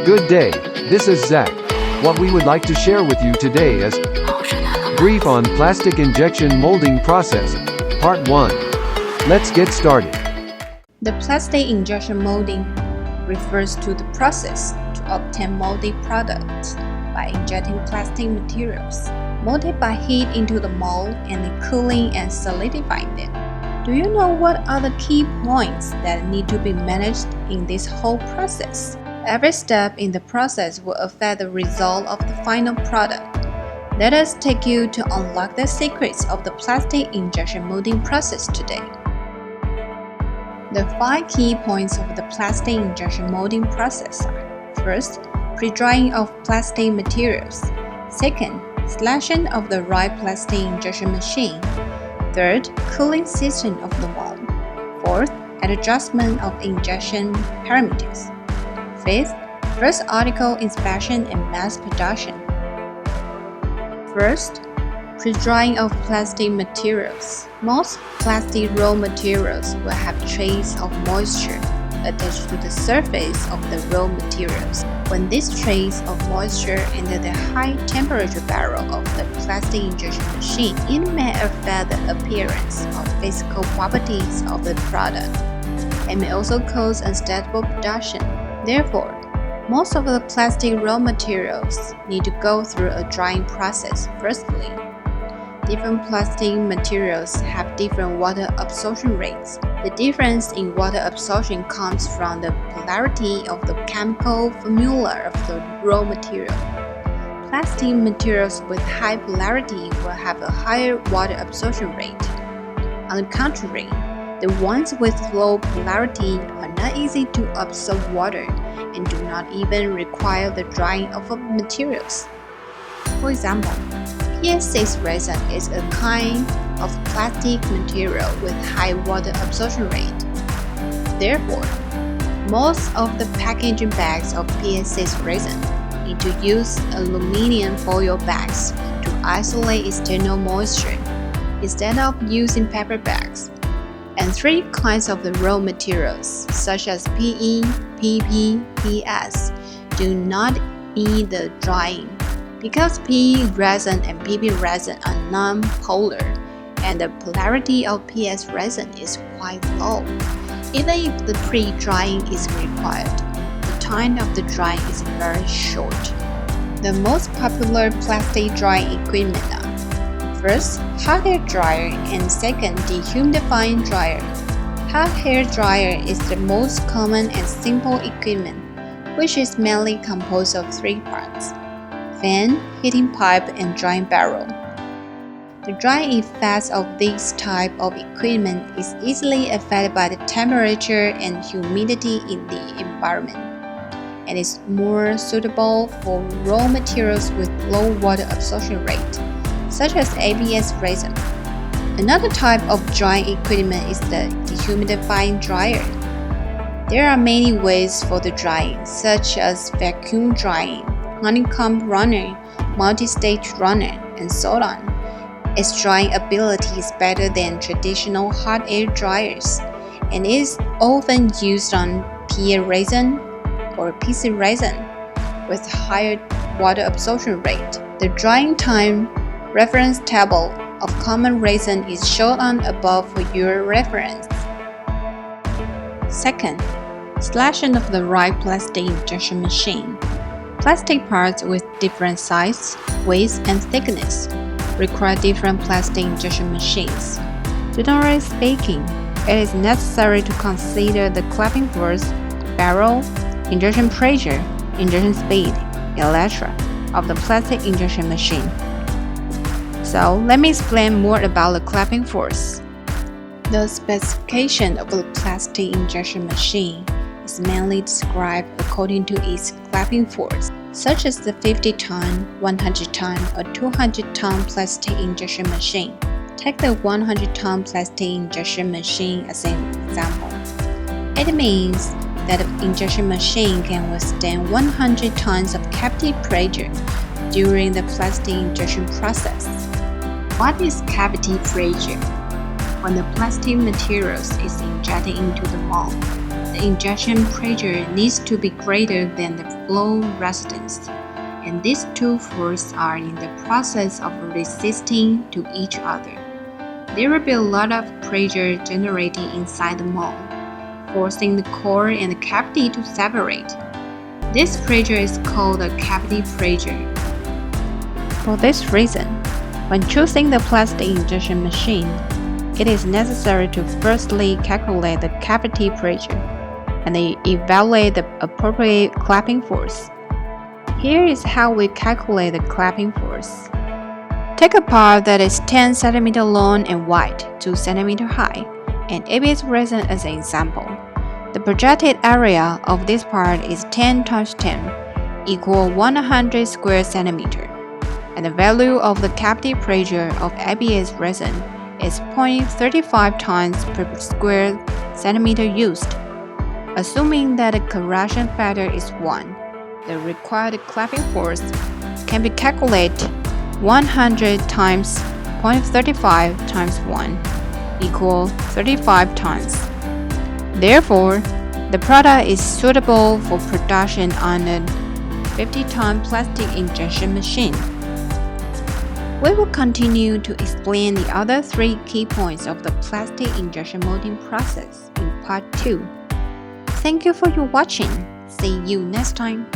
Good day, this is Zach. What we would like to share with you today is brief on plastic injection molding process, part 1. Let's get started. The plastic injection molding refers to the process to obtain molded products by injecting plastic materials, molded by heat into the mold and then cooling and solidifying them. Do you know what are the key points that need to be managed in this whole process? Every step in the process will affect the result of the final product. Let us take you to unlock the secrets of the plastic injection molding process today. The 5 key points of the plastic injection molding process are: first, pre-drying of plastic materials. Second, selection of the right plastic injection machine. Third, cooling system of the mold. Fourth, adjustment of injection parameters. Fifth, first article inspection and mass production. First, pre-drying of plastic materials. Most plastic raw materials will have traces of moisture attached to the surface of the raw materials. When this trace of moisture enter the high temperature barrel of the plastic injection machine, it may affect the appearance or physical properties of the product. It may also cause unstable production. Therefore, most of the plastic raw materials need to go through a drying process. Firstly, different plastic materials have different water absorption rates. The difference in water absorption comes from the polarity of the chemical formula of the raw material. Plastic materials with high polarity will have a higher water absorption rate. On the contrary, the ones with low polarity are not easy to absorb water and do not even require the drying of materials. For example, PS6 resin is a kind of plastic material with high water absorption rate. Therefore, most of the packaging bags of PS6 resin need to use aluminum foil bags to isolate external moisture instead of using paper bags. And 3 kinds of the raw materials, such as PE, PP, PS, do not need the drying because PE resin and PP resin are non-polar, and the polarity of PS resin is quite low. Even if the pre-drying is required, the time of the drying is very short. The most popular plastic drying equipment are: first, hot hair dryer, and second, dehumidifying dryer. Hot hair dryer is the most common and simple equipment, which is mainly composed of 3 parts: fan, heating pipe, and drying barrel. The drying effects of this type of equipment is easily affected by the temperature and humidity in the environment, and is more suitable for raw materials with low water absorption rate, such as ABS resin. Another type of drying equipment is the dehumidifying dryer. There are many ways for the drying, such as vacuum drying, honeycomb runner, multi-stage runner, and so on. Its drying ability is better than traditional hot air dryers, and is often used on PA resin or PC resin with higher water absorption rate. The drying time reference table of common resin is shown on above for your reference. Second, selection of the right plastic injection machine. Plastic parts with different size, weight, and thickness require different plastic injection machines. Generally speaking, it is necessary to consider the clamping force, barrel, injection pressure, injection speed, etc. of the plastic injection machine. So let me explain more about the clamping force. The specification of the plastic injection machine is mainly described according to its clamping force, such as the 50-ton, 100-ton, or 200-ton plastic injection machine. Take the 100-ton plastic injection machine as an example. It means that the injection machine can withstand 100 tons of captive pressure during the plastic injection process. What is cavity pressure? When the plastic materials is injected into the mold, the injection pressure needs to be greater than the flow resistance, and these two forces are in the process of resisting to each other. There will be a lot of pressure generated inside the mold, forcing the core and the cavity to separate. This pressure is called the cavity pressure. For this reason, when choosing the plastic injection machine, it is necessary to firstly calculate the cavity pressure and then evaluate the appropriate clamping force. Here is how we calculate the clamping force. Take a part that is 10 cm long and wide, 2 cm high, and ABS resin as an example. The projected area of this part is 10 times 10, equal 100 square centimeter, and the value of the cavity pressure of ABS resin is 0.35 times per square centimeter used. Assuming that the correction factor is 1, the required clamping force can be calculated 100 times 0.35 times 1 equal 35 tons. Therefore, the product is suitable for production on a 50-ton plastic injection machine. We will continue to explain the other 3 key points of the plastic injection molding process in part 2. Thank you for your watching. See you next time.